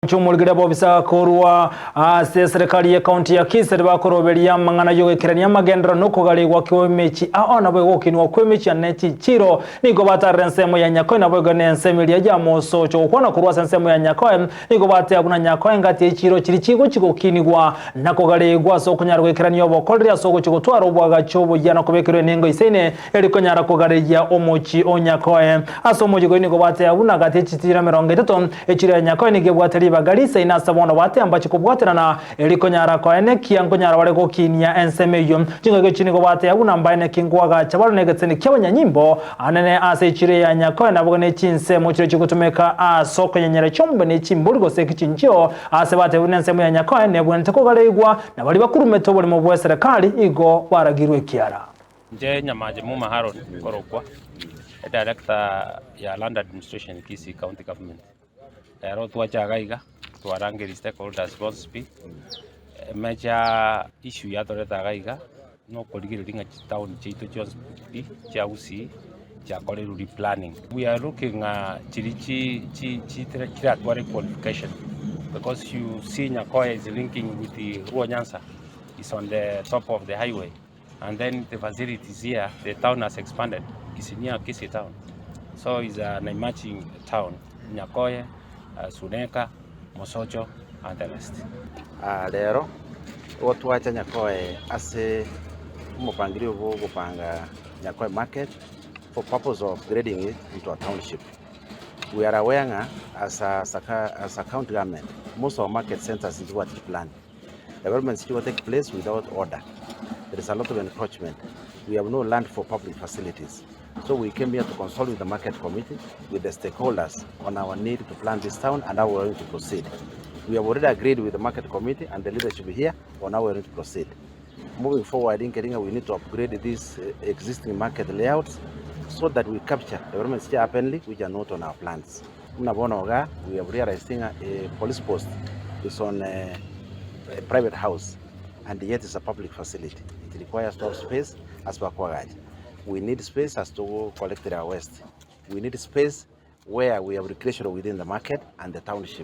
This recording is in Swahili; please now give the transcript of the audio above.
Chumulgira bobisa korwa serikali ya kaunti ya Kisii bakoroberia mangana yogekerania magendero nokugaligwa kwemechi aona bwe gokinwa kwemechi aneti chiro niko batarense ya Nyakoe na bwe nsemilia ya moso cyo kwana kurwa sensemo ya Nyakoe niko bate kuna Nyakoe ngati chiro chiri chigo chikokinigwa nakugaligwa so kunyarwekerania bokorria so gutwara obwaga chobo yana kubekirwe nengo isene eliko nyara kugareja omochi Onyakoe aso mojigo niko bate abuna gati chitira 30 echiro ya Nyakoe nigebwateri bagalisa inasabona bate ambacho kubwaterana eliko nyara kwa ene kiango nyara wale gokinia ensemeyo jingo chini ko bate abuna mbaine kingwaga chabalo negetseni kyabanya nyimbo anene ase chire ya Nyakoe na bogone chinse mu chire chikutumeka asoko nyenyere chombe ne chimbuli go sekichinjio ase bate bunensemo ya Nyakoe ne bwente ko galegwa na bali bakuru meto bali mu bwa serikali igo baragirwe kiara nje nyamaje mu maharo korokwa director ya land administration Kisii county government ero twachagaiga twarangiri stakeholders responsibility major issue ya toreta gaiga no kuligiriringa town chitu chonspi cha Gusii cha koleru replanning. We are looking kira qualification because you see Nyakoe is linking with the Nyanza is on the top of the highway, and then the facilities here, the town has expanded. It's near Kisii town, so it's an emerging town. Nyakoe, Suneka, Mosocho, and the rest. Lero otwacha Nyakoe ase mupangilio go gupanga Nyakoe market for purpose of grading it into a township. We are aware as a county government, most of our market centers is what we plan. Developments will take place without order. There is a lot of encroachment. We have no land for public facilities. So we came here to consult with the market committee, with the stakeholders on our need to plan this town and how we're going to proceed. We have already agreed with the market committee and the leadership here on how we're going to proceed. Moving forward, we need to upgrade these existing market layouts so that we capture developments here openly, which are not on our plans. We have realized a police post is on a private house and yet it's a public facility. It requires to have space as per Kwagaji. We need space as to collect our waste. We need space where we have recreation within the market and the township.